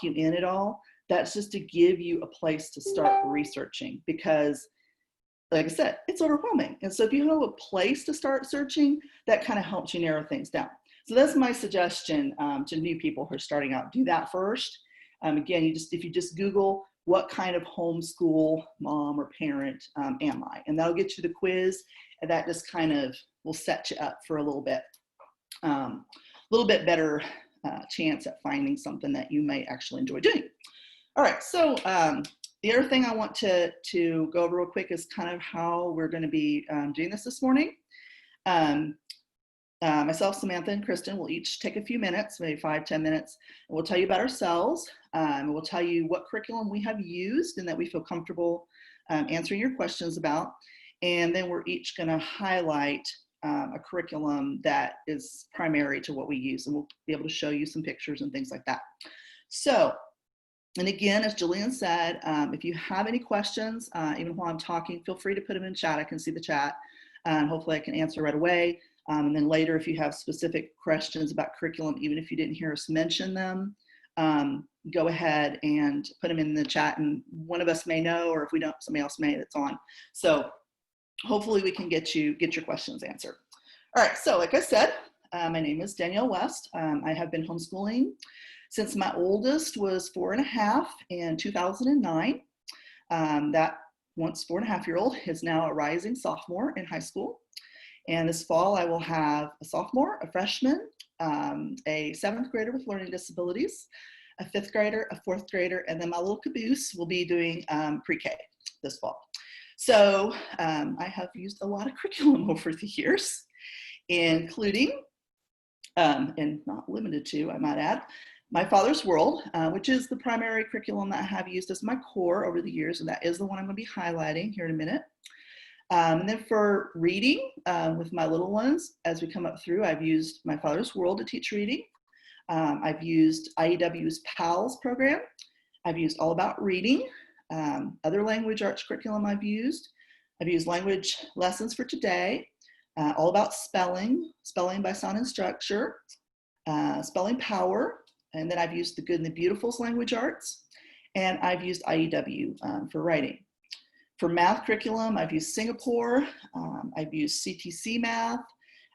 you in at all, that's just to give you a place to start researching, because like I said, it's overwhelming. And so if you have a place to start searching, that kind of helps you narrow things down. So that's my suggestion to new people who are starting out. Do that first. Again, if you just Google what kind of homeschool mom or parent am I, and that'll get you the quiz, and that just kind of will set you up for a little bit better chance at finding something that you may actually enjoy doing. All right, so the other thing I want to go over real quick is kind of how we're going to be doing this morning. Myself, Samantha, and Kristin will each take a few minutes, maybe 5-10 minutes, and we'll tell you about ourselves. We'll tell you what curriculum we have used and that we feel comfortable answering your questions about. And then we're each going to highlight a curriculum that is primary to what we use, and we'll be able to show you some pictures and things like that. So, and again, as Jillian said, if you have any questions, even while I'm talking, feel free to put them in chat. I can see the chat. Hopefully I can answer right away. And then later, if you have specific questions about curriculum, even if you didn't hear us mention them, go ahead and put them in the chat, and one of us may know, or if we don't, somebody else may that's on. So hopefully we can get your questions answered. All right, so like I said, my name is Danielle West. I have been homeschooling since my oldest was 4.5 in 2009. That once 4.5-year-old is now a rising sophomore in high school. And this fall I will have a sophomore, a freshman, a 7th grader with learning disabilities, a 5th grader, a 4th grader, and then my little caboose will be doing pre-K this fall. So I have used a lot of curriculum over the years, including, and not limited to, I might add, My Father's World, which is the primary curriculum that I have used as my core over the years, and that is the one I'm going to be highlighting here in a minute. And then for reading with my little ones, as we come up through, I've used My Father's World to teach reading. I've used IEW's PALS program. I've used All About Reading. Other language arts curriculum I've used Language Lessons for Today, All About Spelling, Spelling by Sound and Structure, Spelling Power, and then I've used The Good and the Beautiful's language arts, and I've used IEW for writing. For math curriculum, I've used Singapore, I've used CTC Math,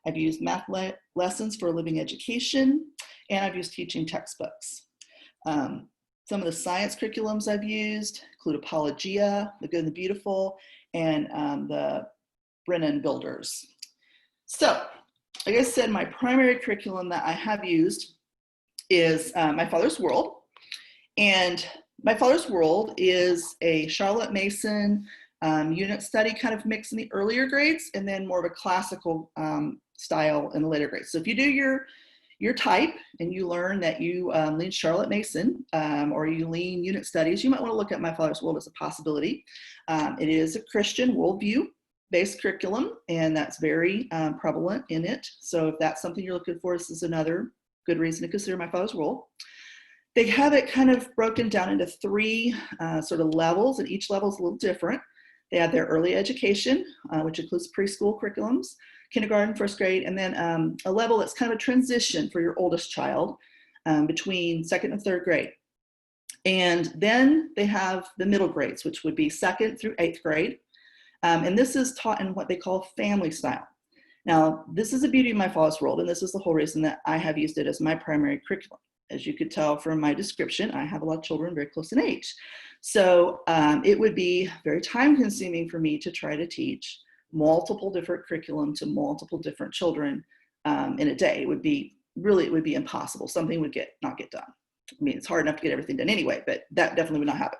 I've used Math Lessons for a Living Education, and I've used teaching textbooks. Some of the science curriculums I've used include Apologia, The Good and the Beautiful, and the Brennan Builders. So, like I said, my primary curriculum that I have used is My Father's World. And My Father's World is a Charlotte Mason unit study kind of mix in the earlier grades, and then more of a classical style in the later grades. So if you do your type and you learn that you lean Charlotte Mason or you lean unit studies, you might want to look at My Father's World as a possibility. It is a Christian worldview based curriculum, and that's very prevalent in it. So if that's something you're looking for, this is another good reason to consider My Father's World. They have it kind of broken down into 3 sort of levels, and each level is a little different. They have their early education, which includes preschool curriculums, kindergarten, 1st grade, and then a level that's kind of a transition for your oldest child between 2nd and 3rd grade. And then they have the middle grades, which would be 2nd through 8th grade. And this is taught in what they call family style. Now, this is the beauty of My Father's World, and this is the whole reason that I have used it as my primary curriculum. As you could tell from my description, I have a lot of children very close in age. So it would be very time consuming for me to try to teach multiple different curriculum to multiple different children in a day. It would be impossible. Something would not get done. I mean, it's hard enough to get everything done anyway, but that definitely would not happen.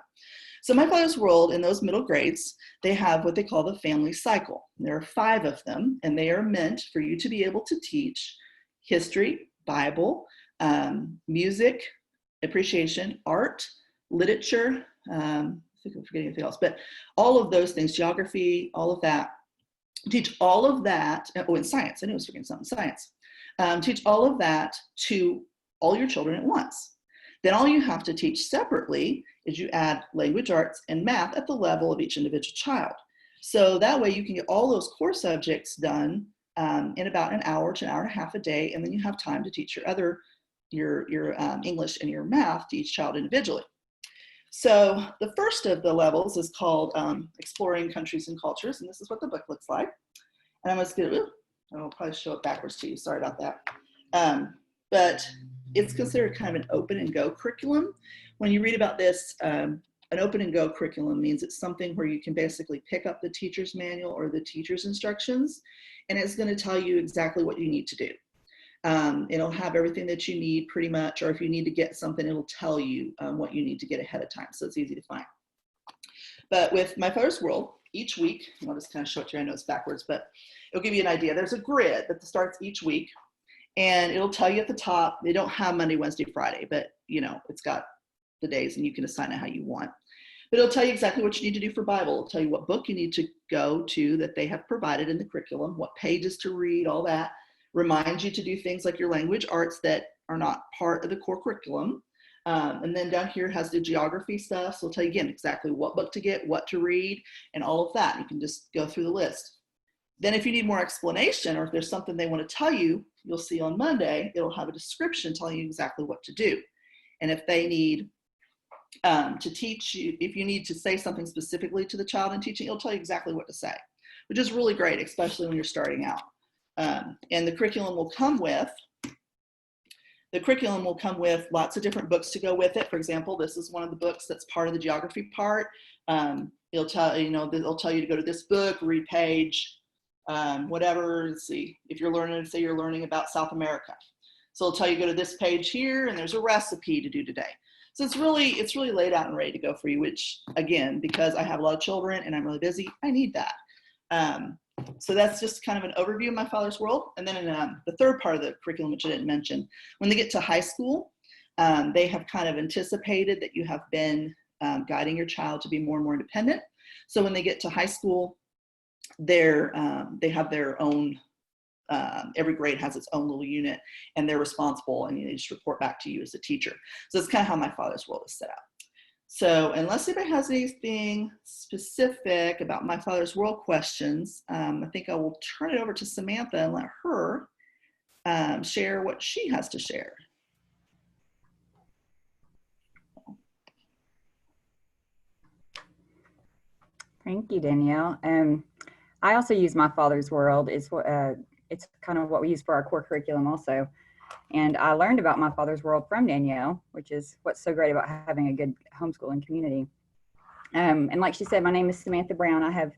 So My Father's World, in those middle grades, they have what they call the family cycle. There are 5 of them, and they are meant for you to be able to teach history, Bible, music, appreciation, art, literature, I think I'm forgetting anything else, but all of those things, geography, all of that, teach all of that, oh, and science, I knew I was forgetting something, science. Teach all of that to all your children at once. Then all you have to teach separately is you add language arts and math at the level of each individual child. So that way you can get all those core subjects done in about an hour to an hour and a half a day, and then you have time to teach your other English and your math to each child individually. So the first of the levels is called Exploring Countries and Cultures, and this is what the book looks like. And I'm just gonna, I'll probably show it backwards to you, sorry about that. But it's considered kind of an open and go curriculum. When you read about this, an open and go curriculum means it's something where you can basically pick up the teacher's manual or the teacher's instructions, and it's gonna tell you exactly what you need to do. It'll have everything that you need pretty much, or if you need to get something, it'll tell you what you need to get ahead of time, so it's easy to find. But with My Father's World, each week, I'll just kind of show it to you, I know it's backwards, but it'll give you an idea. There's a grid that starts each week, and it'll tell you at the top, they don't have Monday, Wednesday, Friday, but you know, it's got the days and you can assign it how you want. But it'll tell you exactly what you need to do for Bible. It'll tell you what book you need to go to that they have provided in the curriculum, what pages to read, all that. Reminds you to do things like your language arts that are not part of the core curriculum. And then down here has the geography stuff. So it'll tell you again exactly what book to get, what to read, and all of that. You can just go through the list. Then if you need more explanation, or if there's something they want to tell you, you'll see on Monday, it'll have a description telling you exactly what to do. And if they need to teach you, if you need to say something specifically to the child in teaching, it'll tell you exactly what to say, which is really great, especially when you're starting out. And the curriculum will come with lots of different books to go with it. For example, this is one of the books that's part of the geography part. It'll tell you to go to this book, read page, whatever. Let's see, if you're learning, say you're learning about South America. So it'll tell you go to this page here, and there's a recipe to do today. So it's really laid out and ready to go for you, which again, because I have a lot of children and I'm really busy, I need that. So that's just kind of an overview of My Father's World. And then in the third part of the curriculum, which I didn't mention, when they get to high school, they have kind of anticipated that you have been guiding your child to be more and more independent. So when they get to high school, they have their own, every grade has its own little unit, and they're responsible, and they just report back to you as a teacher. So it's kind of how My Father's World is set up. So unless anybody has anything specific about My Father's World questions, I think I will turn it over to Samantha and let her share what she has to share. Thank you, Danielle. I also use My Father's World. It's kind of what we use for our core curriculum also. And I learned about My Father's World from Danielle, which is what's so great about having a good homeschooling community. And like she said, my name is Samantha Brown. I have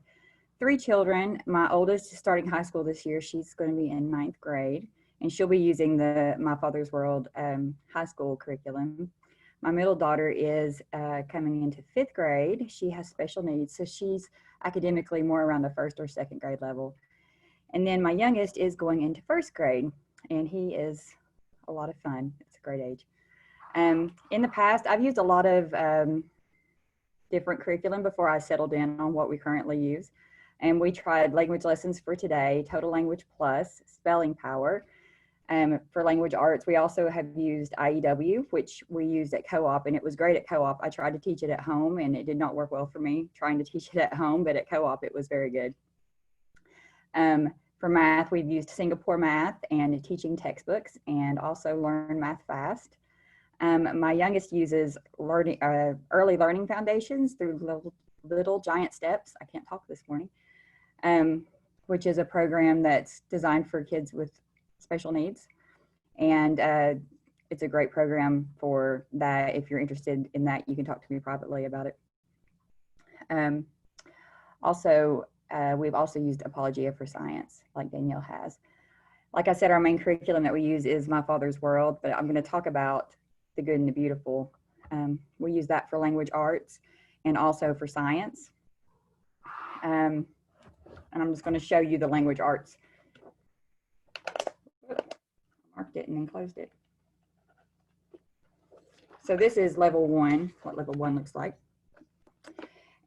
3 children. My oldest is starting high school this year. She's going to be in 9th grade, and she'll be using the My Father's World high school curriculum. My middle daughter is coming into 5th grade. She has special needs, so she's academically more around the 1st or 2nd grade level. And then my youngest is going into 1st grade, and he is a lot of fun. It's a great age. In the past, I've used a lot of different curriculum before I settled in on what we currently use. And we tried language lessons for today, Total Language Plus, Spelling Power. For language arts, we also have used IEW, which we used at co-op, and it was great at co-op. I tried to teach it at home, and it did not work well for me trying to teach it at home, but at co-op, it was very good. For math, we've used Singapore Math and teaching textbooks, and also Learn Math Fast. My youngest uses Early Learning Foundations through Little Giant Steps. I can't talk this morning, which is a program that's designed for kids with special needs. And it's a great program for that. If you're interested in that, you can talk to me privately about it. We've also used Apologia for Science, like Danielle has. Like I said, our main curriculum that we use is My Father's World, but I'm going to talk about the good and the beautiful. We use that for language arts and also for science. And I'm just going to show you the language arts. I marked it and then closed it. So this is level 1, what level 1 looks like.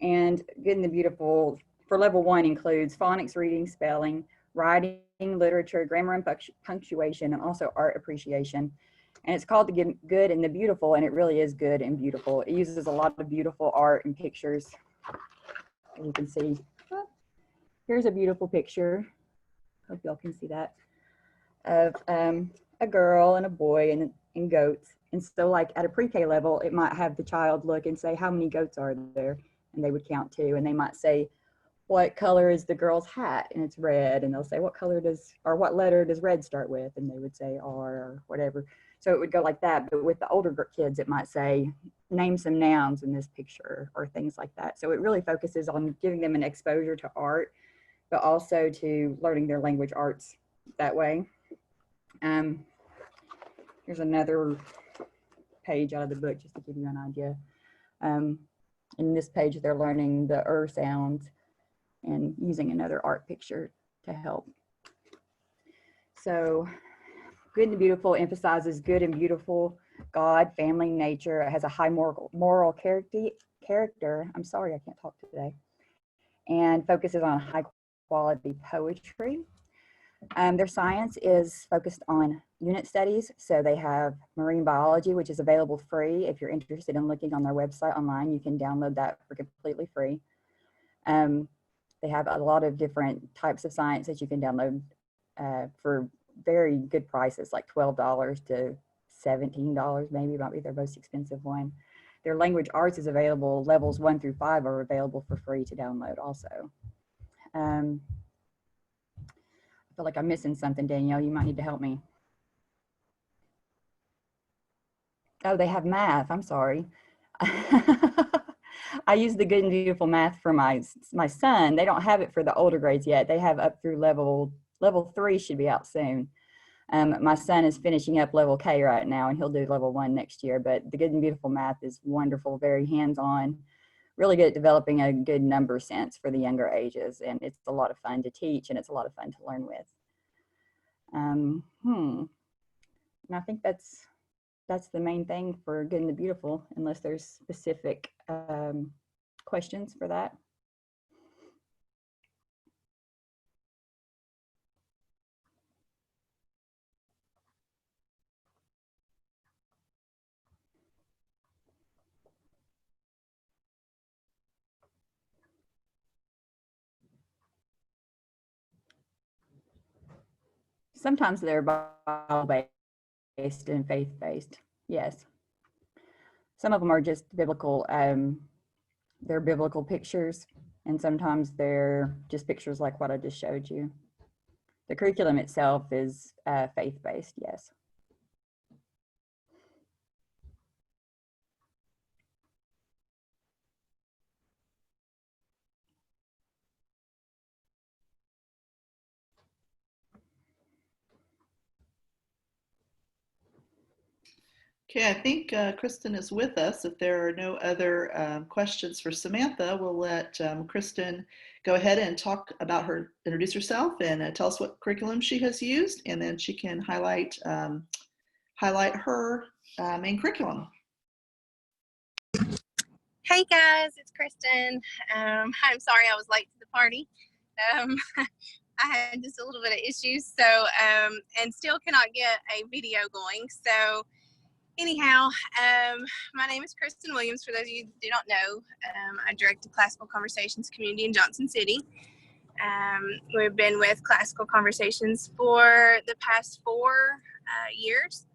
And good and the beautiful for level 1 includes phonics, reading, spelling, writing, literature, grammar and punctuation, and also art appreciation. And it's called the good and the beautiful, and it really is good and beautiful. It uses a lot of beautiful art and pictures. As you can see, here's a beautiful picture. Hope y'all can see that, of a girl and a boy, and goats. And so like at a pre-K level, it might have the child look and say, how many goats are there? And they would count 2. And they might say, what color is the girl's hat? And it's red. And they'll say, what color does, or what letter does red start with? And they would say R or whatever. So it would go like that. But with the older kids, it might say, name some nouns in this picture or things like that. So it really focuses on giving them an exposure to art, but also to learning their language arts that way. Here's another page out of the book just to give you an idea. In this page, they're learning the sounds and using another art picture to help. So Good and Beautiful emphasizes good and beautiful, God, family, nature. It has a high moral character. I'm sorry, I can't talk today. And focuses on high quality poetry. Their science is focused on unit studies. So they have marine biology, which is available free. If you're interested in looking on their website online, you can download that for completely free. They have a lot of different types of science that you can download for very good prices, like $12 to $17 maybe, might be their most expensive one. Their language arts is available, levels 1 through 5 are available for free to download also. I feel like I'm missing something, Danielle, you might need to help me. Oh, they have math, I'm sorry. I use the Good and Beautiful math for my son. They don't have it for the older grades yet. They have up through level 3 should be out soon. My son is finishing up level K right now, and he'll do level 1 next year. But the Good and Beautiful math is wonderful, very hands-on, really good at developing a good number sense for the younger ages. And it's a lot of fun to teach, and it's a lot of fun to learn with. And I think that's the main thing for Good and the Beautiful, unless there's specific questions for that. Sometimes they're Bible-based and faith-based, yes. Some of them are just biblical, they're biblical pictures, and sometimes they're just pictures like what I just showed you. The curriculum itself is faith-based, yes. Okay, I think Kristin is with us. If there are no other questions for Samantha, we'll let Kristin go ahead and talk about her, introduce herself, and tell us what curriculum she has used, and then she can highlight her main curriculum. Hey guys, it's Kristin. I'm sorry I was late to the party. I had just a little bit of issues, so and still cannot get a video going. So anyhow, my name is Kristin Williams. For those of you who do not know, I direct the Classical Conversations community in Johnson City. We've been with Classical Conversations for the past 4 years.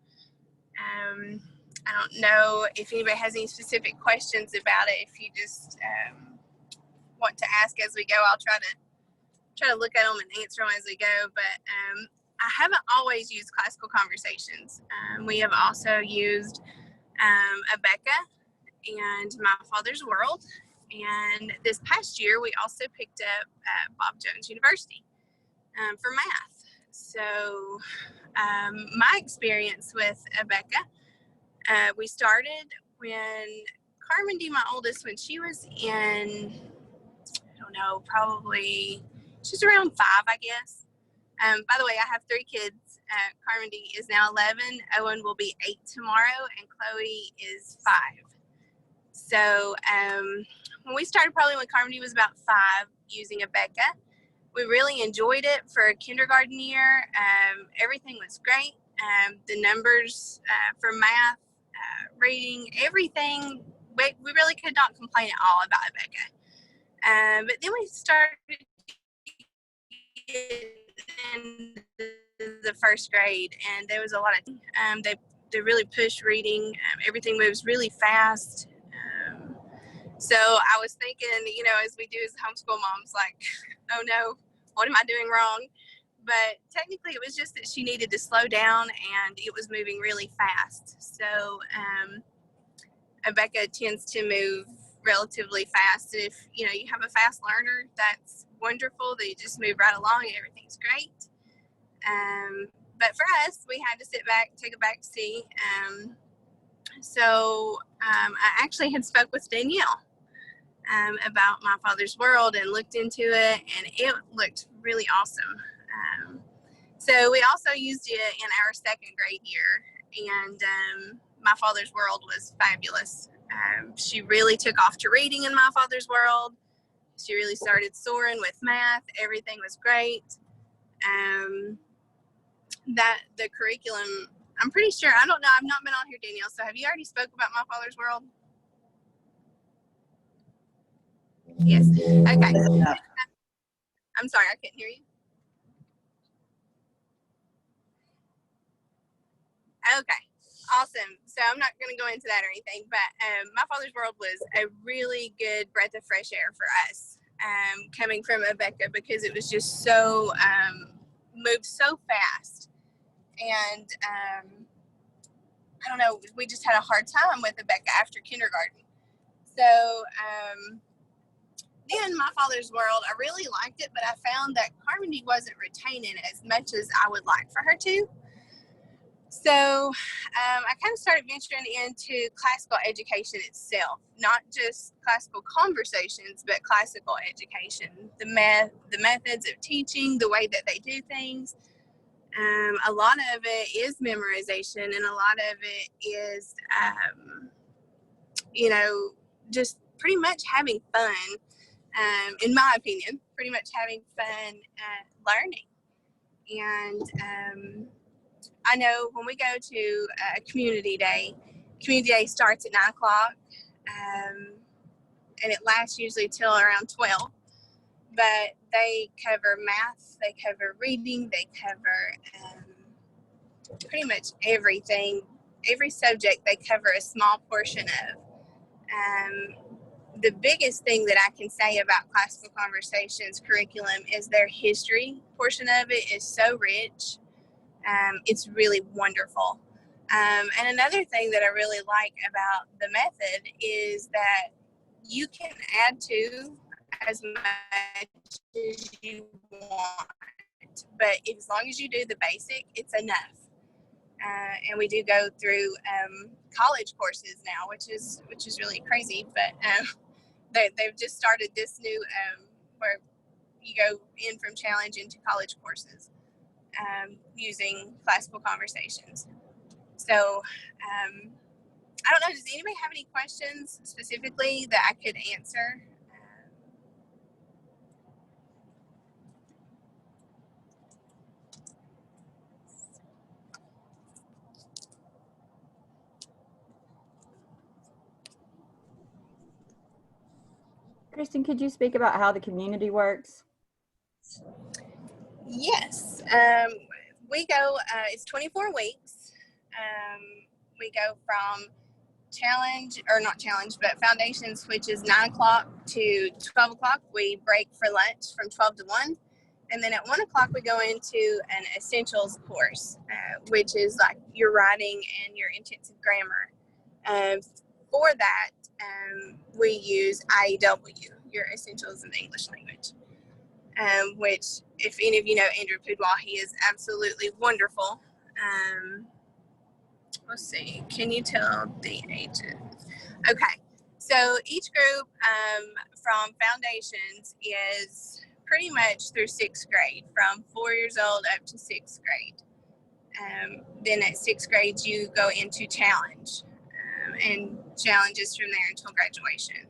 I don't know if anybody has any specific questions about it. If you just want to ask as we go, I'll try to look at them and answer them as we go. But I haven't always used Classical Conversations. We have also used Abeka and My Father's World. And this past year, we also picked up Bob Jones University for math. So my experience with Abeka, we started when Carmen D, my oldest, when she was in, I don't know, probably she's around 5, I guess. By the way, I have 3 kids. Carmen D is now 11. Owen will be 8 tomorrow, and Chloe is 5. So when we started, probably when Carmen D was about 5, using Abeka, we really enjoyed it for a kindergarten year. Everything was great. The numbers for math, reading, everything, we really could not complain at all about Abeka. But then we started in the first grade, and there was a lot of they really push reading. Everything moves really fast. So I was thinking, as we do as homeschool moms, like, oh no, what am I doing wrong? But technically it was just that she needed to slow down and it was moving really fast. So Abeka tends to move relatively fast. And if, you have a fast learner, that's wonderful. They just move right along and everything's great. But for us, we had to sit back, take a back seat. So I actually had spoke with Danielle about My Father's World and looked into it, and it looked really awesome. So we also used it in our second grade year, and My Father's World was fabulous. She really took off to reading in My Father's World. She really started soaring with math. Everything was great. That the curriculum, I'm pretty sure, I don't know, I've not been on here, Danielle, so have you already spoke about My Father's World? Yes. Okay. I'm sorry, I couldn't hear you. Okay, awesome. So I'm not going to go into that or anything, but My Father's World was a really good breath of fresh air for us, coming from Abeka, because it was just so, moved so fast. And I don't know, we just had a hard time with Abeka after kindergarten. So then My Father's World, I really liked it, but I found that Carmody wasn't retaining as much as I would like for her to. So I kind of started venturing into classical education itself, not just classical conversations, but classical education, the methods of teaching, the way that they do things. A lot of it is memorization, and a lot of it is, just pretty much having fun, in my opinion, pretty much having fun learning. And I know when we go to community day starts at 9 o'clock, and it lasts usually till around 12. But they cover math, they cover reading, they cover pretty much everything. Every subject they cover a small portion of. The biggest thing that I can say about Classical Conversations curriculum is their history portion of it is so rich. It's really wonderful. And another thing that I really like about the method is that you can add to as much as you want, but as long as you do the basic, it's enough. And we do go through college courses now, which is really crazy. But they've just started this new where you go in from challenge into college courses using Classical Conversations. So I don't know. Does anybody have any questions specifically that I could answer? Kristin, could you speak about how the community works? Yes. We go, it's 24 weeks. We go from Foundations, which is 9 o'clock to 12 o'clock. We break for lunch from 12 to 1. And then at 1 o'clock, we go into an essentials course, which is like your writing and your intensive grammar. For that, we use IEW, your essentials in the English language, which, if any of you know Andrew Pudwall, he is absolutely wonderful. Let's see, can you tell the ages? Okay, so each group from Foundations is pretty much through 6th grade, from 4 years old up to 6th grade. Then at 6th grade, you go into Challenge, and Challenge is from there until graduation.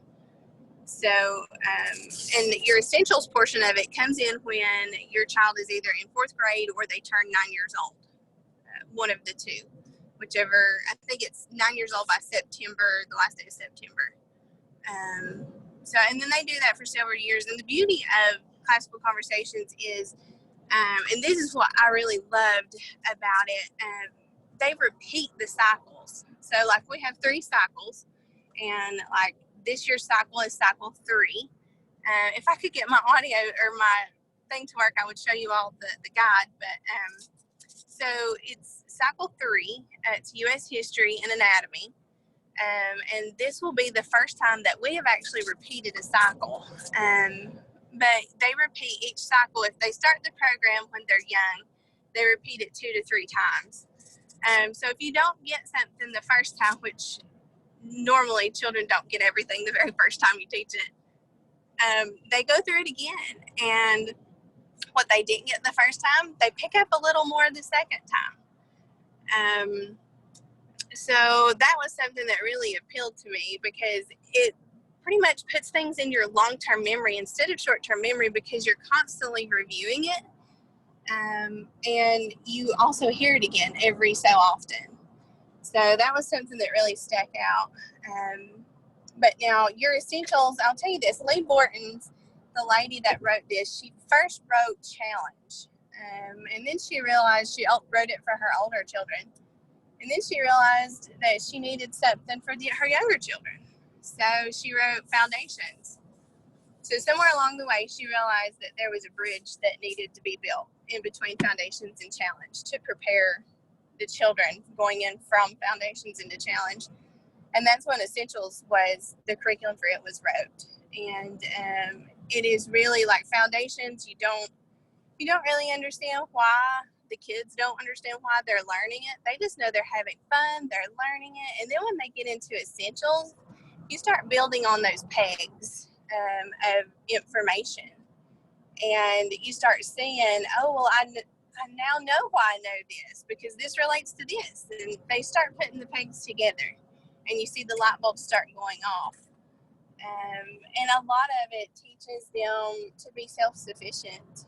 So, and your essentials portion of it comes in when your child is either in 4th grade or they turn 9 years old, one of the two. Whichever, I think it's 9 years old by September, the last day of September. So, and then they do that for several years. And the beauty of Classical Conversations is, and this is what I really loved about it, they repeat the cycles. So like we have 3 cycles, and like this year's cycle is cycle 3. If I could get my audio or my thing to work, I would show you all the guide. But so it's cycle 3. It's U.S. history and anatomy. And this will be the first time that we have actually repeated a cycle. But they repeat each cycle. If they start the program when they're young, they repeat it 2 to 3 times. So if you don't get something the first time, which normally children don't get everything the very first time you teach it, they go through it again. And what they didn't get the first time, they pick up a little more the second time. So that was something that really appealed to me, because it pretty much puts things in your long-term memory instead of short-term memory, because you're constantly reviewing it. And you also hear it again every so often. So that was something that really stuck out. But now your essentials, I'll tell you this, Lee Borton's, the lady that wrote this, she first wrote Challenge. And then she realized she wrote it for her older children. And then she realized that she needed something for her younger children. So she wrote Foundations. So somewhere along the way, she realized that there was a bridge that needed to be built in between Foundations and Challenge to prepare the children going in from Foundations into Challenge. And that's when Essentials was, the curriculum for it was wrote. And it is really like Foundations. You don't really understand why. The kids don't understand why they're learning it. They just know they're having fun, they're learning it. And then when they get into Essentials, you start building on those pegs of information. And you start seeing, oh, well, I now know why I know this, because this relates to this. And they start putting the pegs together, and you see the light bulbs start going off. And a lot of it teaches them to be self-sufficient.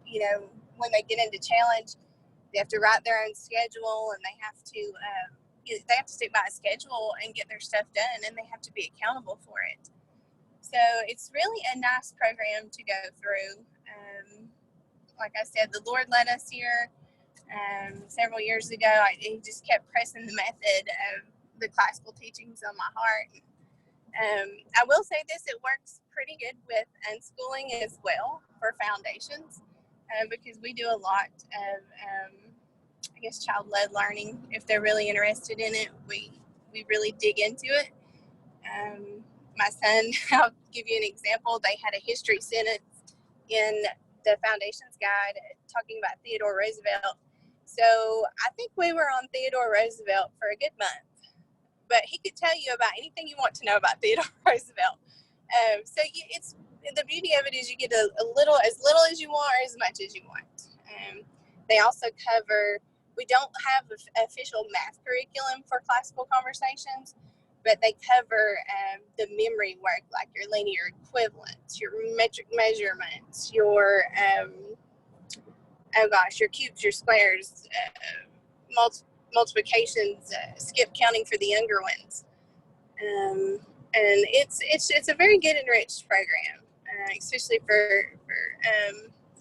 You know, when they get into Challenge, they have to write their own schedule, and they have to stick by a schedule and get their stuff done, and they have to be accountable for it. So it's really a nice program to go through. Like I said, the Lord led us here several years ago. He just kept pressing the method of the classical teachings on my heart. I will say this, it works pretty good with unschooling as well for Foundations, because we do a lot of, I guess, child-led learning. If they're really interested in it, we really dig into it. My son, I'll give you an example. They had a history sentence in the Foundations guide talking about Theodore Roosevelt. So I think we were on Theodore Roosevelt for a good month, but he could tell you about anything you want to know about Theodore Roosevelt. So it's, the beauty of it is you get as little as you want, or as much as you want. They also cover, we don't have an official math curriculum for classical conversations, but they cover the memory work, like your linear equivalents, your metric measurements, your, your cubes, your squares, multiplications, skip counting for the younger ones. And it's a very good enriched program, especially for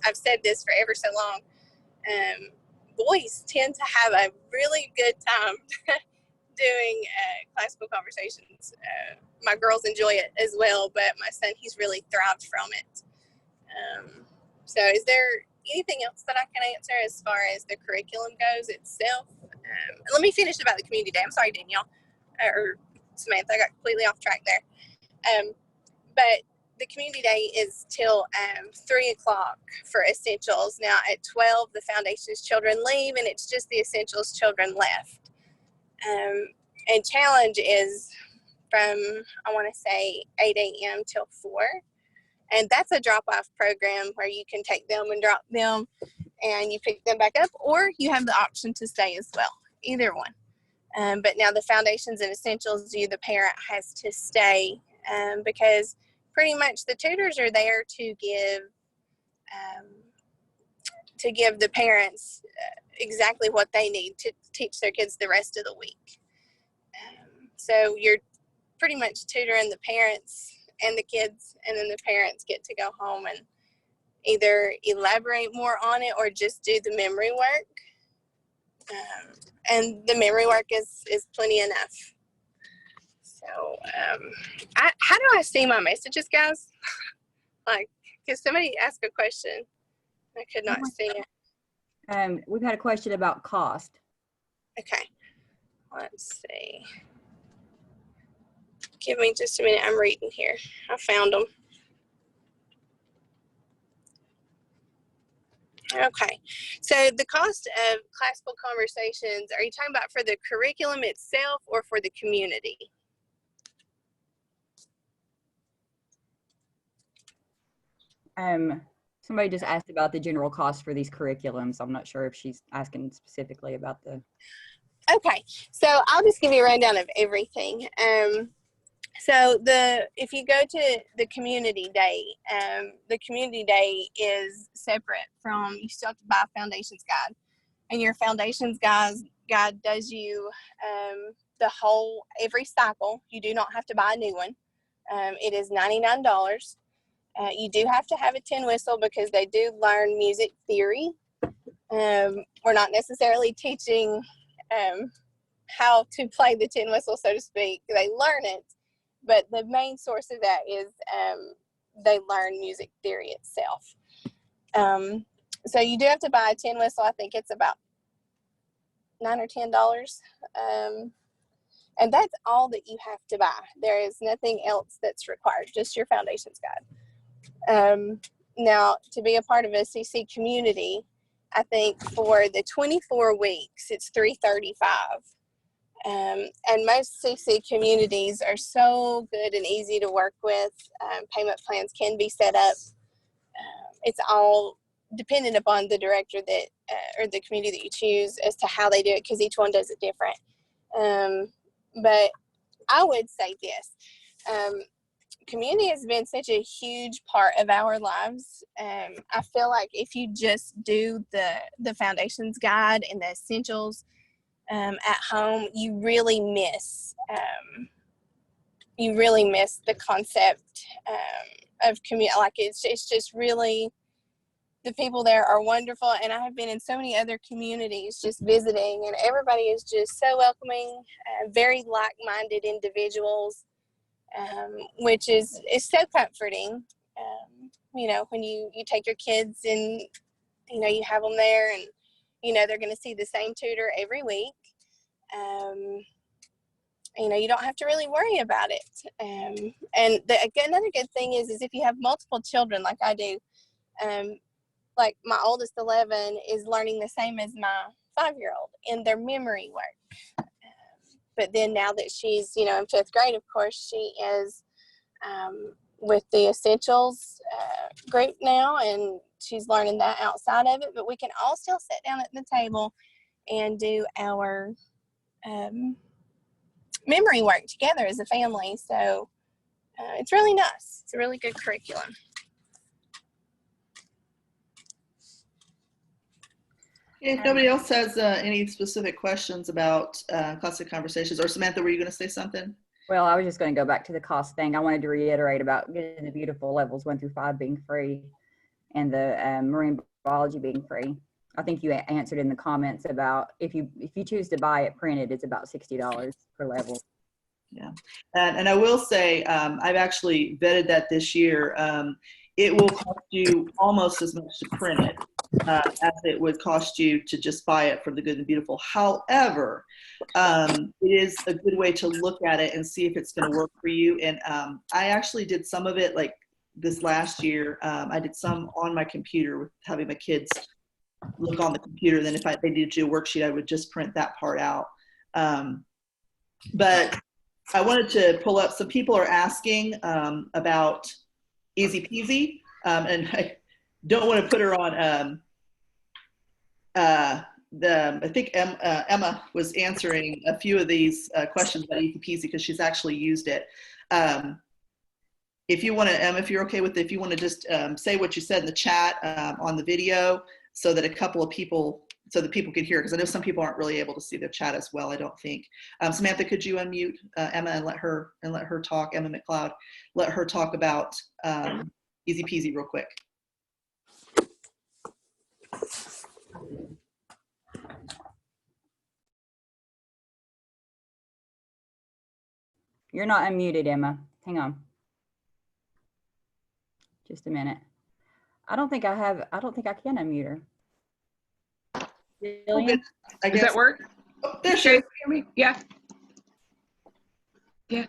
I've said this for ever so long. Boys tend to have a really good time doing classical conversations. My girls enjoy it as well, but my son, he's really thrived from it. So is there anything else that I can answer as far as the curriculum goes itself? Let me finish about the community day. I'm sorry, Danielle, or Samantha, I got completely off track there. But the community day is till 3 o'clock for Essentials. Now at 12, the Foundations children leave, and it's just the Essentials children left. And Challenge is from, I want to say, 8 a.m. till 4. And that's a drop-off program where you can take them and drop them, and you pick them back up, or you have the option to stay as well, either one. But now the Foundations and Essentials, the parent has to stay, because pretty much the tutors are there to give the parents exactly what they need to teach their kids the rest of the week. So you're pretty much tutoring the parents and the kids, and then the parents get to go home and either elaborate more on it or just do the memory work. And the memory work is plenty enough. So how do I see my messages, guys? Like, because somebody asked a question, I could not see it. We've had a question about cost. Okay, let's see. Give me just a minute. I'm reading here. I found them. Okay, so the cost of classical conversations, are you talking about for the curriculum itself or for the community? Somebody just asked about the general cost for these curriculums. I'm not sure if she's asking specifically about the. Okay, so I'll just give you a rundown of everything. So if you go to the community day is separate from, you still have to buy a foundations guide, and your foundations guide does you every cycle. You do not have to buy a new one. It is $99. You do have to have a tin whistle because they do learn music theory. We're not necessarily teaching how to play the tin whistle, so to speak. They learn it, but the main source of that is they learn music theory itself. So you do have to buy a tin whistle. I think it's about $9 or $10. And that's all that you have to buy. There is nothing else that's required, just your foundations guide. Now, to be a part of a CC community, I think for the 24 weeks, it's $335. And most CC communities are so good and easy to work with. Payment plans can be set up. It's all dependent upon the director that or the community that you choose as to how they do it, because each one does it different. But I would say this. Community has been such a huge part of our lives. I feel like if you just do the foundations guide and the essentials at home, you really miss the concept of community. Like it's just really, the people there are wonderful, and I have been in so many other communities just visiting, and everybody is just so welcoming, very like-minded individuals. Which is so comforting, you know, when you take your kids and, you know, you have them there and, you know, they're going to see the same tutor every week. You know, you don't have to really worry about it. And another good thing is if you have multiple children like I do, like my oldest 11 is learning the same as my 5-year-old in their memory work. But then now that she's, you know, in 5th grade, of course, she is with the essentials group now, and she's learning that outside of it. But we can all still sit down at the table and do our memory work together as a family. So it's really nice. It's a really good curriculum. If nobody else has any specific questions about classic conversations, or Samantha, were you going to say something? Well, I was just going to go back to the cost thing. I wanted to reiterate about Good and the Beautiful levels 1 through 5 being free, and the marine biology being free. I think you answered in the comments about if you choose to buy it printed, it's about $60 per level. Yeah, and I will say I've actually vetted that this year. It will cost you almost as much to print it as it would cost you to just buy it for the Good and Beautiful. However, it is a good way to look at it and see if it's going to work for you. And I actually did some of it like this last year. I did some on my computer with having my kids look on the computer. Then if they needed to do a worksheet, I would just print that part out. But I wanted to pull up, some people are asking about EasyPeasy, and I don't want to put her on I think Emma was answering a few of these questions about EasyPeasy because she's actually used it. If you want to, if you're okay with it, if you want to just say what you said in the chat on the video so that a couple of people, so that people can hear, because I know some people aren't really able to see the chat as well, I don't think. Samantha, could you unmute Emma and let her talk, Emma McLeod, let her talk about EasyPeasy real quick. You're not unmuted, Emma. Hang on. Just a minute. I don't think I can unmute her. Oh, good. I Does guess. that work? Oh, there You she guys is. hear me? Yeah. Yeah.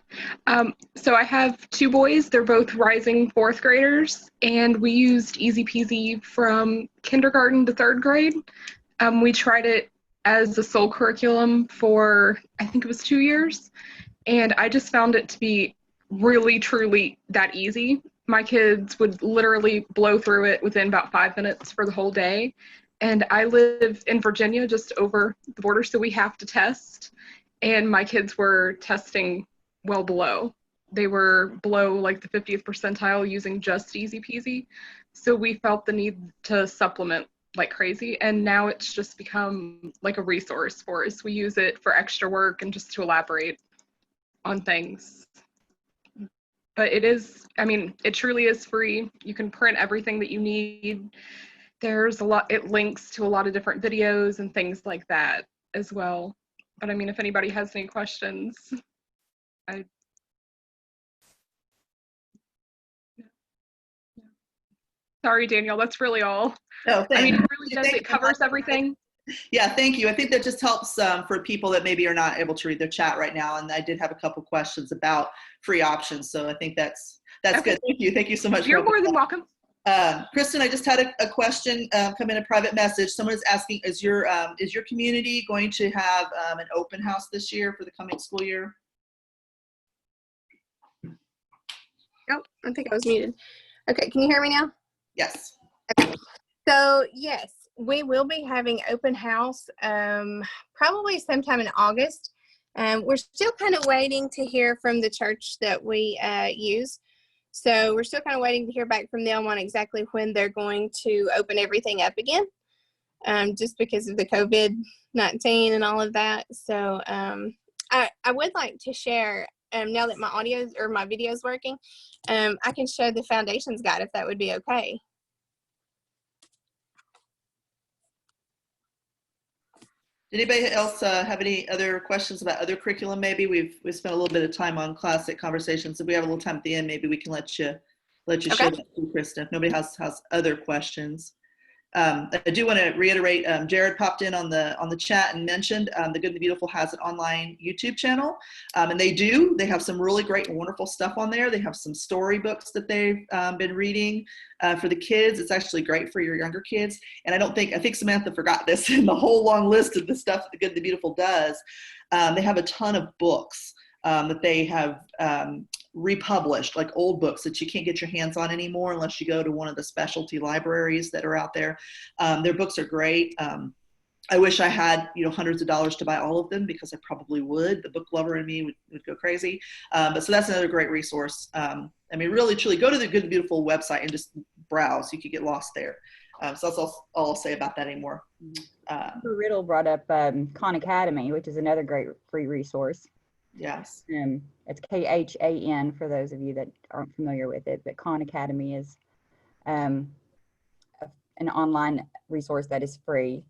So I have two boys. They're both rising fourth graders, and we used EasyPeasy from kindergarten to third grade. We tried it as a sole curriculum for, I think it was 2 years, and I just found it to be really, truly that easy. My kids would literally blow through it within about 5 minutes for the whole day. And I live in Virginia, just over the border, so we have to test. And my kids were testing well below. They were below like the 50th percentile using just EasyPeasy. So we felt the need to supplement like crazy. And now it's just become like a resource for us. We use it for extra work and just to elaborate on things. But it is, I mean, it truly is free. You can print everything that you need. There's a lot, it links to a lot of different videos and things like that as well. But I mean, if anybody has any questions, Sorry, Danielle, that's really all. No, I mean, thanks. it really does, it covers everything. Yeah, thank you. I think that just helps for people that maybe are not able to read their chat right now. And I did have a couple questions about free options. So I think that's Okay. good. Thank you. Thank you so much. You're more than welcome. Kristin, I just had a question come in a private message. Someone is asking, is your community going to have an open house this year for the coming school year? Oh, I think I was muted. Okay, can you hear me now? Yes. Okay. So yes, we will be having open house probably sometime in August. We're still kind of waiting to hear from the church that we use. So we're still kind of waiting to hear back from them on exactly when they're going to open everything up again, just because of the COVID-19 and all of that. So I would like to share, now that my audio or my video is working, I can show the foundations guide if that would be okay. Did anybody else have any other questions about other curriculum? Maybe we've spent a little bit of time on classic conversations. If we have a little time at the end, maybe we can let you Okay. share that too, Kristin. If nobody has other questions. I do want to reiterate, Jared popped in on the chat and mentioned the Good and the Beautiful has an online YouTube channel, and they have some really great and wonderful stuff on there. They have some storybooks that they've been reading for the kids. It's actually great for your younger kids. And I think Samantha forgot this in the whole long list of the stuff that the Good and the Beautiful does. They have a ton of books that they have republished, like old books that you can't get your hands on anymore unless you go to one of the specialty libraries that are out there. Their books are great. I wish I had hundreds of dollars to buy all of them, because I probably would. The book lover in me would go crazy. But so that's another great resource. I mean, really, truly, go to the Good and Beautiful website and just browse. You could get lost there. So that's all I'll say about that anymore. Riddle brought up Khan Academy, which is another great free resource. Yes. It's KHAN for those of you that aren't familiar with it, but Khan Academy is an online resource that is free.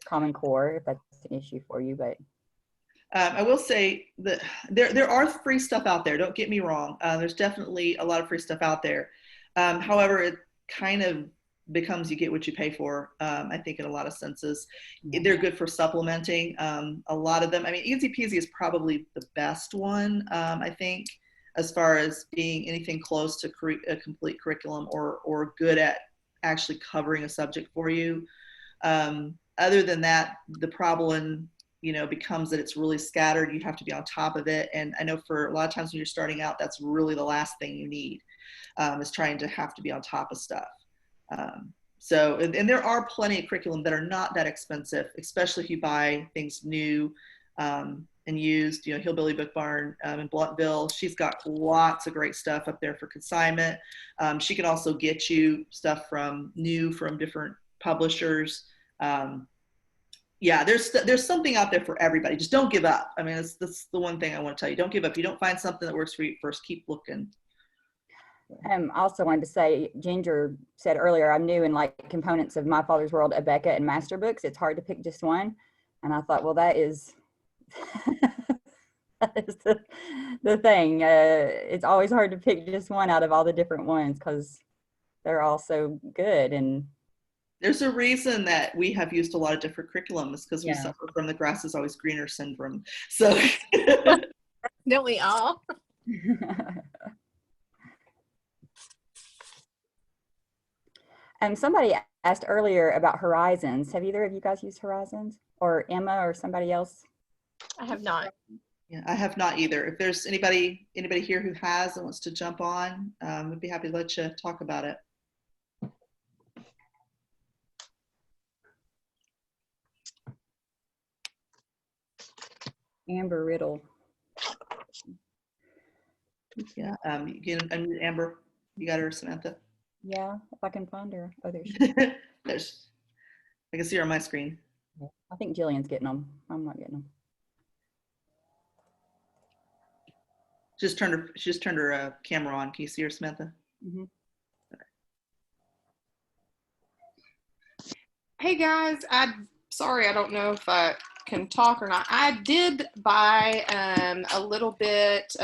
Common Core, if that's an issue for you, but I will say that there are free stuff out there. Don't get me wrong. There's definitely a lot of free stuff out there. However, it kind of becomes you get what you pay for, I think, in a lot of senses. They're good for supplementing. A lot of them, I mean, EasyPeasy is probably the best one, I think, as far as being anything close to a complete curriculum or good at actually covering a subject for you. Other than that, the problem becomes that it's really scattered. You have to be on top of it. And I know for a lot of times when you're starting out, that's really the last thing you need, is trying to have to be on top of stuff. And there are plenty of curriculum that are not that expensive, especially if you buy things new and used. Hillbilly Book Barn in Blountville, she's got lots of great stuff up there for consignment. She can also get you stuff from different publishers. Yeah, there's something out there for everybody. Just don't give up. I mean, that's the one thing I want to tell you. Don't give up. If you don't find something that works for you first, keep looking. I also wanted to say, Ginger said earlier, I'm new in like components of My Father's World, Abeka, and Master Books. It's hard to pick just one. And I thought, well, that is That is the thing. It's always hard to pick just one out of all the different ones because they're all so good. And there's a reason that we have used a lot of different curriculums because we Yeah. suffer from the grass is always greener syndrome. So Don't we all? Somebody asked earlier about Horizons. Have either of you guys used Horizons, or Emma or somebody else? I have not. yeah, I have not either. If there's anybody here who has and wants to jump on, I'd be happy to let you talk about it. Amber Riddle. Yeah, you can unmute Amber. You got her, Samantha. Yeah, if I can find her. Oh, there she is. I can see her on my screen. I think Jillian's getting them. I'm not getting them. She just turned her camera on. Can you see her, Samantha? Mm-hmm. Hey guys, sorry, I don't know if I can talk or not. I did buy a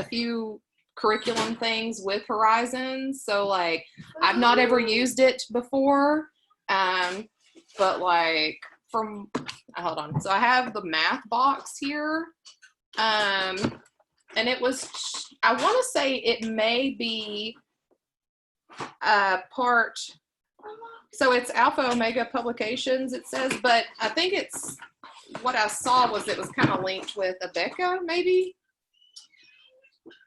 few curriculum things with Horizons. So like, I've not ever used it before, but like hold on. So I have the math box here, and it was, I want to say it may be part. So it's Alpha Omega Publications, it says, but I think it's, what I saw was it was kind of linked with Abeka, maybe.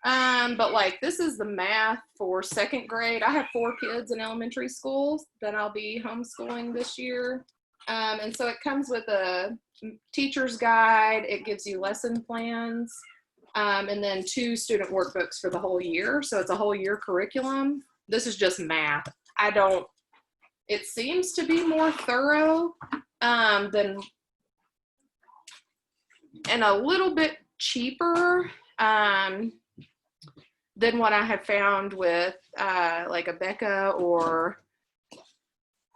But like, this is the math for 2nd grade. I have 4 kids in elementary school that I'll be homeschooling this year. And so it comes with a teacher's guide. It gives you lesson plans, and then 2 student workbooks for the whole year. So it's a whole year curriculum. This is just math. It seems to be more thorough than, and a little bit cheaper than what I have found with like Abeka, or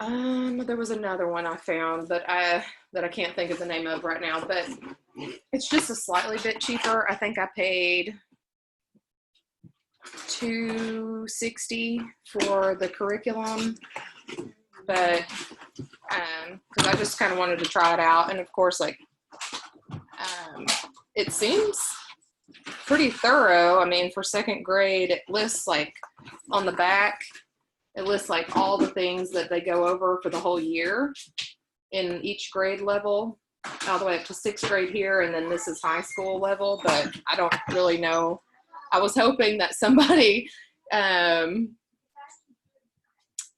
there was another one I found that I can't think of the name of right now, but it's just a slightly bit cheaper. I think I paid $260 for the curriculum, but because I just kind of wanted to try it out. And of course, like, it seems pretty thorough. I mean, for 2nd grade, it lists like on the back, it lists like all the things that they go over for the whole year in each grade level, all the way up to 6th grade here. And then this is high school level, but I don't really know. I was hoping that somebody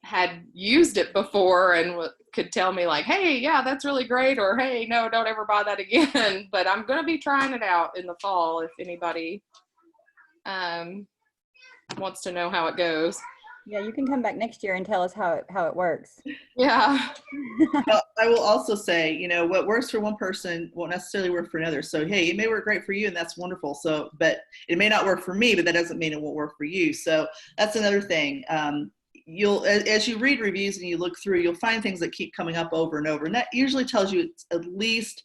had used it before and could tell me like, hey, yeah, that's really great, or hey, no, don't ever buy that again. But I'm going to be trying it out in the fall if anybody wants to know how it goes. Yeah, you can come back next year and tell us how it works. Yeah. Well, I will also say, you know, what works for one person won't necessarily work for another. So, hey, it may work great for you, and that's wonderful. So, but it may not work for me, but that doesn't mean it won't work for you. So that's another thing. You'll, as you read reviews and you look through, you'll find things that keep coming up over and over. And that usually tells you it's at least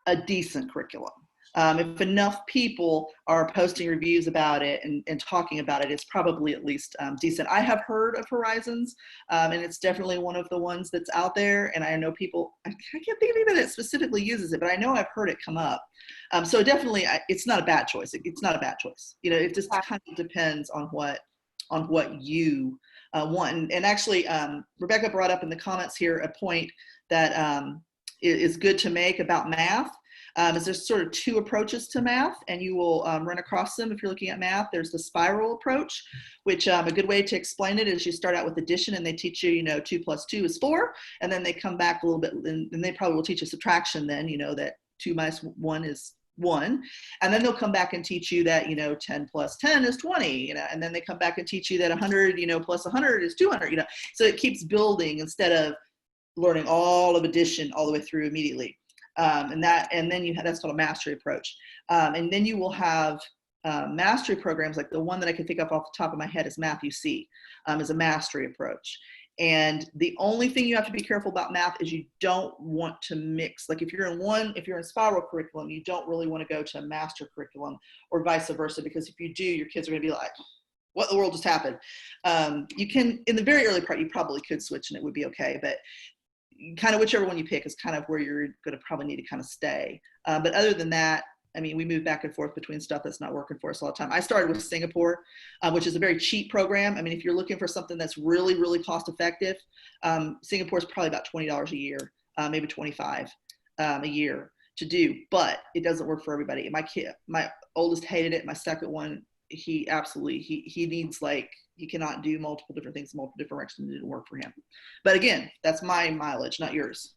a decent curriculum. If enough people are posting reviews about it and talking about it, it's probably at least decent. I have heard of Horizons, and it's definitely one of the ones that's out there. And I know people, I can't think of anybody that specifically uses it, but I know I've heard it come up. So definitely, it's not a bad choice. It's not a bad choice. You know, it just kind of depends on what you want. And actually, Rebecca brought up in the comments here a point that is good to make about math. Is there's sort of 2 approaches to math, and you will run across them if you're looking at math. There's the spiral approach, which a good way to explain it is you start out with addition, and they teach you, 2 plus 2 is 4, and then they come back a little bit, and they probably will teach you subtraction then, that 2 minus 1 is 1, and then they'll come back and teach you that 10 plus 10 is 20, and then they come back and teach you that 100 plus 100 is 200, so it keeps building instead of learning all of addition all the way through immediately. And then that's called a mastery approach. And then you will have mastery programs, like the one that I can think of off the top of my head is Math UC, is a mastery approach. And the only thing you have to be careful about math is you don't want to mix. Like if you're in spiral curriculum, you don't really want to go to a master curriculum or vice versa, because if you do, your kids are going to be like, what in the world just happened? You can, in the very early part, you probably could switch and it would be okay, but kind of whichever one you pick is kind of where you're going to probably need to kind of stay. But other than that, I mean, we move back and forth between stuff that's not working for us all the time. I started with Singapore, which is a very cheap program. I mean, if you're looking for something that's really, really cost effective, Singapore is probably about $20 a year, maybe $25 a year to do, but it doesn't work for everybody. My oldest hated it. My second one, he needs, like, he cannot do multiple different things, multiple different directions. It didn't work for him. But again, that's my mileage, not yours.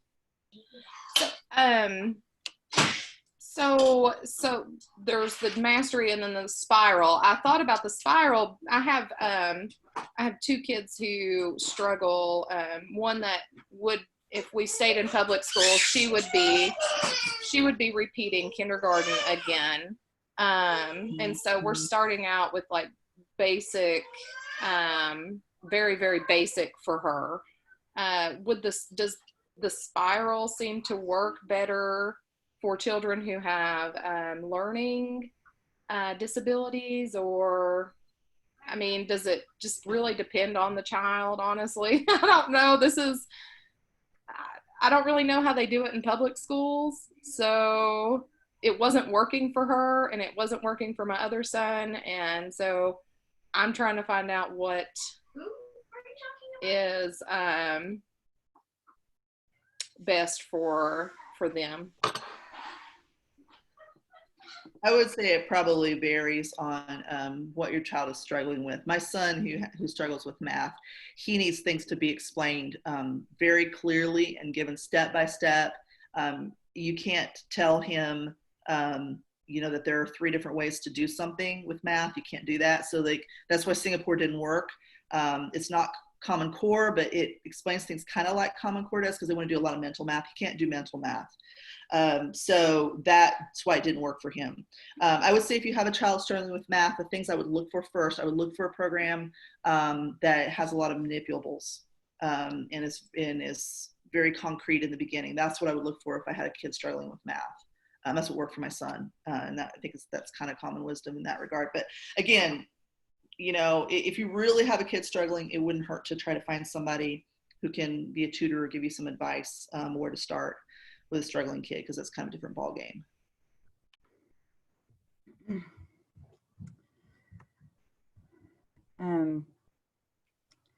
So there's the mastery and then the spiral. I thought about the spiral. I have two kids who struggle. One that would, if we stayed in public school, she would be repeating kindergarten again. And so we're starting out with like basic, very, very basic for her. Does the spiral seem to work better for children who have learning disabilities, or, I mean, does it just really depend on the child, honestly? I don't know. I don't really know how they do it in public schools. So it wasn't working for her and it wasn't working for my other son. And so I'm trying to find out what is best for them. I would say it probably varies on what your child is struggling with. My son, who struggles with math, he needs things to be explained very clearly and given step by step. You can't tell him, that there are 3 different ways to do something with math. You can't do that. So that's why Singapore didn't work. It's not Common Core, but it explains things kind of like Common Core does, because they want to do a lot of mental math. You can't do mental math. So that's why it didn't work for him. I would say if you have a child struggling with math, the things I would look for first, I would look for a program that has a lot of manipulables and is very concrete in the beginning. That's what I would look for if I had a kid struggling with math. That's what worked for my son. And I think that's kind of common wisdom in that regard. But again, if you really have a kid struggling, it wouldn't hurt to try to find somebody who can be a tutor or give you some advice where to start with a struggling kid, because it's kind of a different ball game.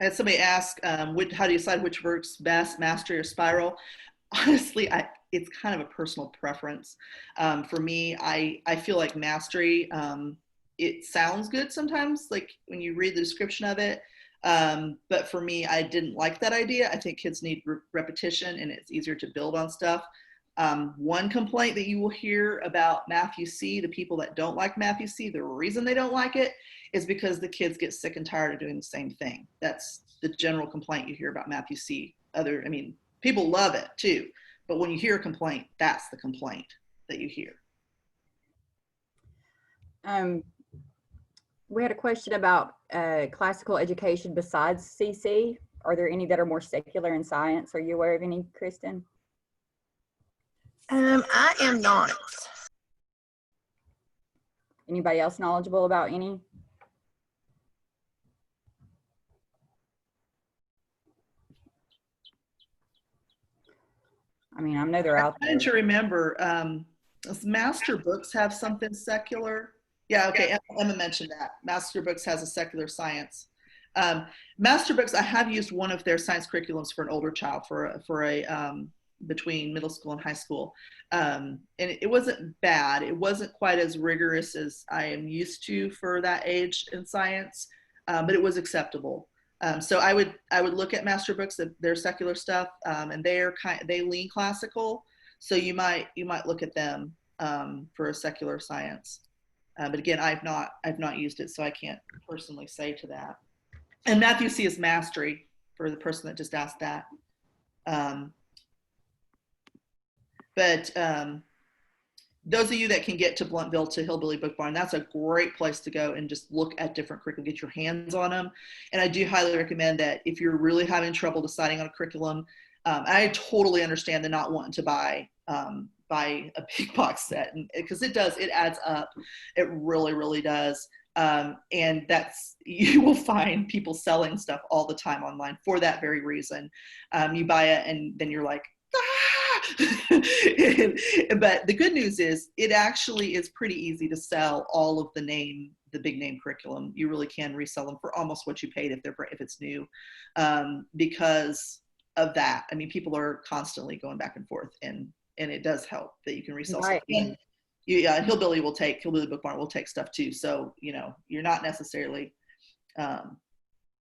I had somebody ask, how do you decide which works best, mastery or spiral? Honestly, it's kind of a personal preference. For me, I feel like mastery, it sounds good sometimes, like when you read the description of it. But for me, I didn't like that idea. I think kids need repetition and it's easier to build on stuff. One complaint that you will hear about Math UC, the people that don't like Math UC, the reason they don't like it is because the kids get sick and tired of doing the same thing. That's the general complaint you hear about Math UC. People love it too, but when you hear a complaint, that's the complaint that you hear. We had a question about classical education besides CC. Are there any that are more secular in science? Are you aware of any, Kristin? I am not. Anybody else knowledgeable about any? I mean, I know they're out there. I'm trying to remember, does Master Books have something secular? Yeah, okay, Emma mentioned that. Master Books has a secular science. Master Books, I have used one of their science curriculums for an older child, for a between middle school and high school. And it wasn't bad. It wasn't quite as rigorous as I am used to for that age in science, but it was acceptable. So I would look at Master Books, their secular stuff, and they lean classical. So you might look at them for a secular science. But again, I've not used it, so I can't personally say to that. And Math UC is mastery for the person that just asked that. But those of you that can get to Blountville to Hillbilly Book Barn, that's a great place to go and just look at different curriculum, get your hands on them. And I do highly recommend that if you're really having trouble deciding on a curriculum, I totally understand the not wanting to buy a big box set, because it adds up. It really, really does. And you will find people selling stuff all the time online for that very reason. You buy it and then you're like, but the good news is it actually is pretty easy to sell all of the big name curriculum. You really can resell them for almost what you paid if it's new, because of that. I mean, people are constantly going back and forth, and it does help that you can resell Right. stuff. And Hillbilly Book Barn will take stuff too. So, you're not necessarily,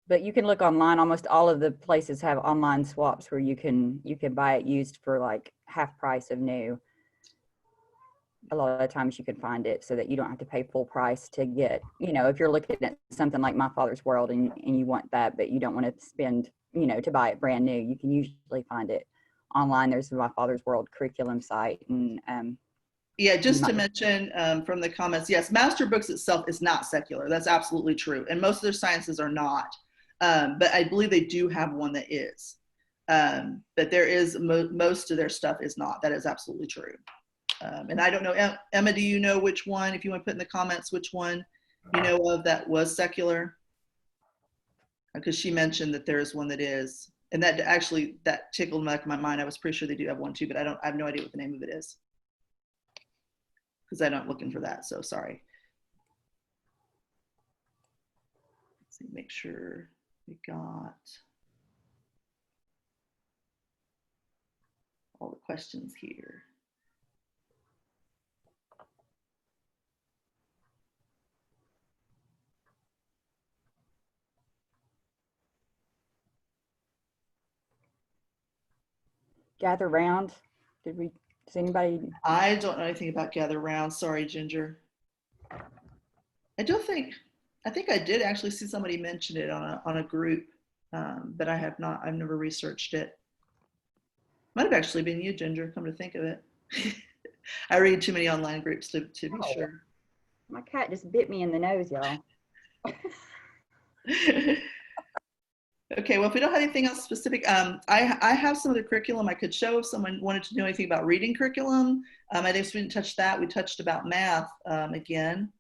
but you can look online. Almost all of the places have online swaps where you can buy it used for like half price of new. A lot of times you can find it so that you don't have to pay full price to get, if you're looking at something like My Father's World and you want that, but you don't want to spend, to buy it brand new, you can usually find it online. There's the My Father's World curriculum site. And yeah, just to mention from the comments, yes, Master Books itself is not secular. That's absolutely true. And most of their sciences are not. But I believe they do have one that is. But there is, most of their stuff is not. That is absolutely true. And I don't know, Emma, do you know which one, if you want to put in the comments, which one you know of that was secular? Because she mentioned that there is one that is. And that tickled my mind. I was pretty sure they do have one too, but I have no idea what the name of it is, because I'm not looking for that, so sorry. Let's see, make sure we got all the questions here. Gather Round. Does anybody? I don't know anything about Gather Round. Sorry, Ginger. I think I did actually see somebody mention it on a group, but I have not. I've never researched it. Might have actually been you, Ginger, come to think of it. I read too many online groups to be sure. My cat just bit me in the nose, y'all. Okay, well, if we don't have anything else specific, I have some of the curriculum I could show if someone wanted to know anything about reading curriculum. I think we didn't touch that. We touched about math again.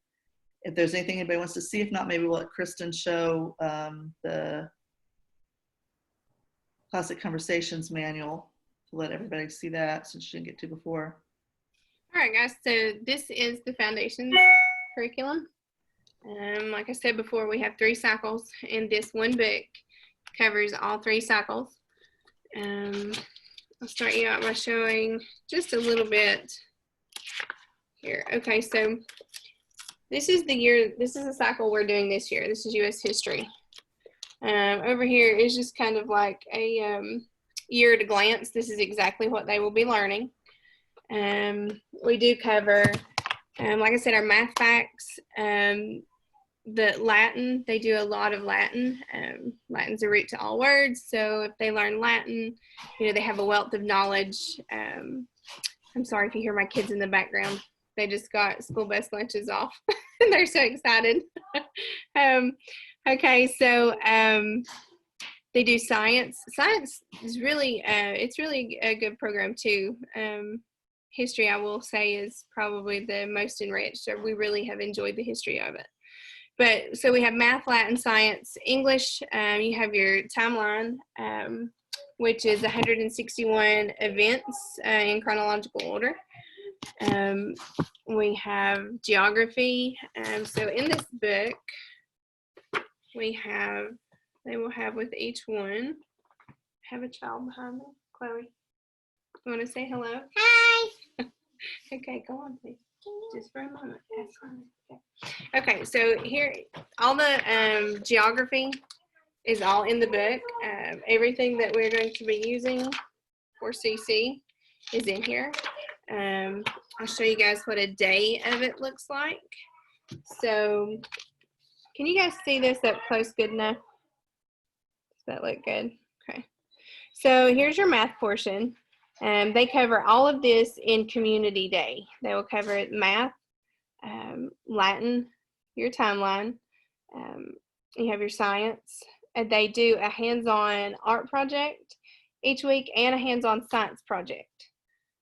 If there's anything anybody wants to see, if not, maybe we'll let Kristin show the Classic Conversations manual to let everybody see that, since she didn't get to before. All right, guys, so this is the Foundations curriculum. Like I said before, we have 3 cycles, and this one book covers all 3 cycles. I'll start you out by showing just a little bit here. Okay, so this is the cycle we're doing this year. This is U.S. history. Over here is just kind of like a year at a glance. This is exactly what they will be learning. We do cover, like I said, our math facts, the Latin. They do a lot of Latin. Latin's a root to all words, so if they learn Latin, they have a wealth of knowledge. I'm sorry if you hear my kids in the background. They just got school bus lunches off. They're so excited. Okay, so they do science. Science is really, it's really a good program too. History, I will say, is probably the most enriched. We really have enjoyed the history of it. But so we have math, Latin, science, English. You have your timeline, which is 161 events in chronological order. We have geography. So in this book, they will have with each one, have a child behind me. Chloe, you want to say hello? Hi. Okay, go on, please. Just for a moment. Okay, so here, all the geography is all in the book. Everything that we're going to be using for CC is in here. I'll show you guys what a day of it looks like. So, can you guys see this up close good enough? Does that look good? Okay. So here's your math portion. They cover all of this in Community Day. They will cover math, Latin, your timeline, you have your science, and they do a hands-on art project each week and a hands-on science project.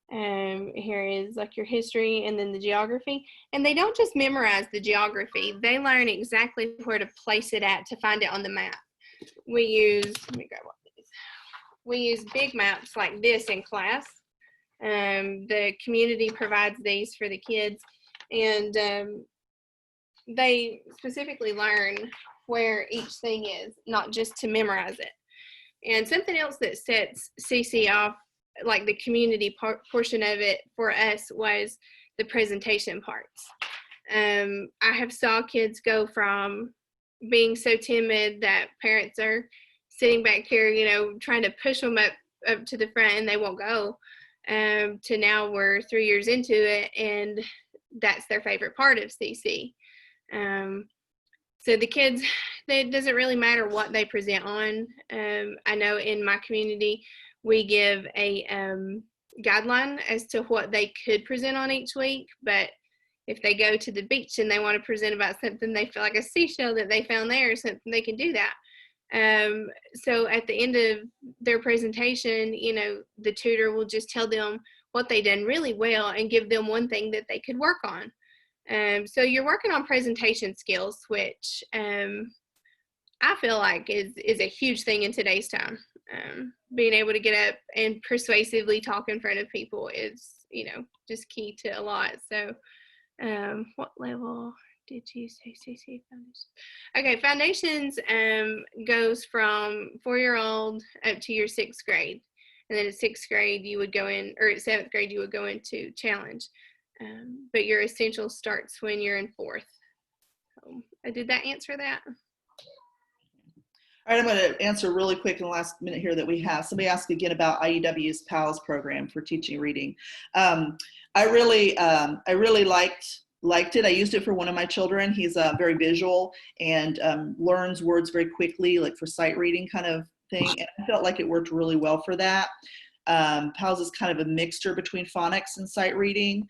Here is like your history and then the geography. And they don't just memorize the geography, they learn exactly where to place it at to find it on the map. We use, let me grab one of these. We use big maps like this in class. The community provides these for the kids, and they specifically learn where each thing is, not just to memorize it. And something else that sets CC off, like the community portion of it for us, was the presentation parts. I have saw kids go from being so timid that parents are sitting back here, you know, trying to push them up to the front and they won't go, to now we're 3 years into it and that's their favorite part of CC. So the kids, it doesn't really matter what they present on. I know in my community, we give a guideline as to what they could present on each week, but if they go to the beach and they want to present about something they feel like a seashell that they found there or something, they can do that. So at the end of their presentation, you know, the tutor will just tell them what they done really well and give them one thing that they could work on. So you're working on presentation skills, which I feel like is a huge thing in today's time. Being able to get up and persuasively talk in front of people is, you know, just key to a lot. So what level did you say CC Foundation? Okay, Foundations goes from 4-year-old up to your 6th grade. And then at 6th grade, you would go in, or at 7th grade, you would go into Challenge. But your Essential starts when you're in 4th. So, did that answer that? All right, I'm going to answer really quick in the last minute here that we have. Somebody asked again about IEW's PALS program for teaching reading. I really liked it. I used it for one of my children. He's very visual and learns words very quickly, like for sight reading kind of thing. And I felt like it worked really well for that. PALS is kind of a mixture between phonics and sight reading,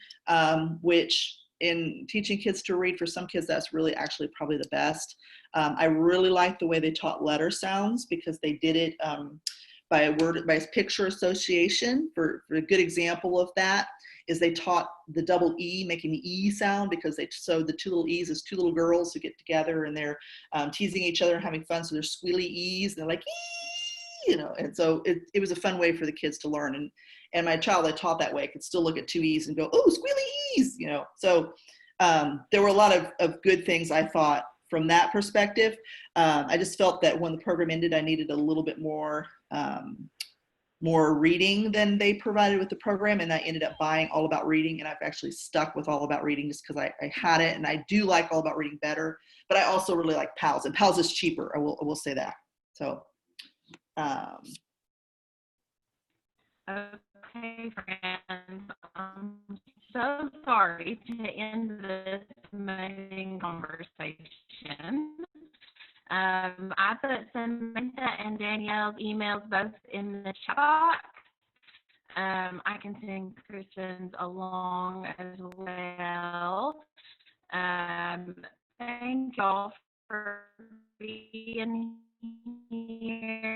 which in teaching kids to read, for some kids, that's really actually probably the best. I really like the way they taught letter sounds because they did it by picture association. For a good example of that is they taught the double E, making the E sound, because so the 2 little E's is 2 little girls who get together and they're teasing each other and having fun. So they're squealy E's and they're like, ee, you know, and so it was a fun way for the kids to learn. And my child I taught that way could still look at 2 E's and go, oh, squealy E's, you know. So there were a lot of good things I thought from that perspective. I just felt that when the program ended, I needed a little bit more reading than they provided with the program, and I ended up buying All About Reading, and I've actually stuck with All About Reading just because I had it, and I do like All About Reading better, but I also really like PALS, and PALS is cheaper, I will say that. So okay, friends, I'm so sorry to end this amazing conversation. I put Samantha and Danielle's emails both in the chat box. I can send Kristin's along as well. Thank y'all for being here.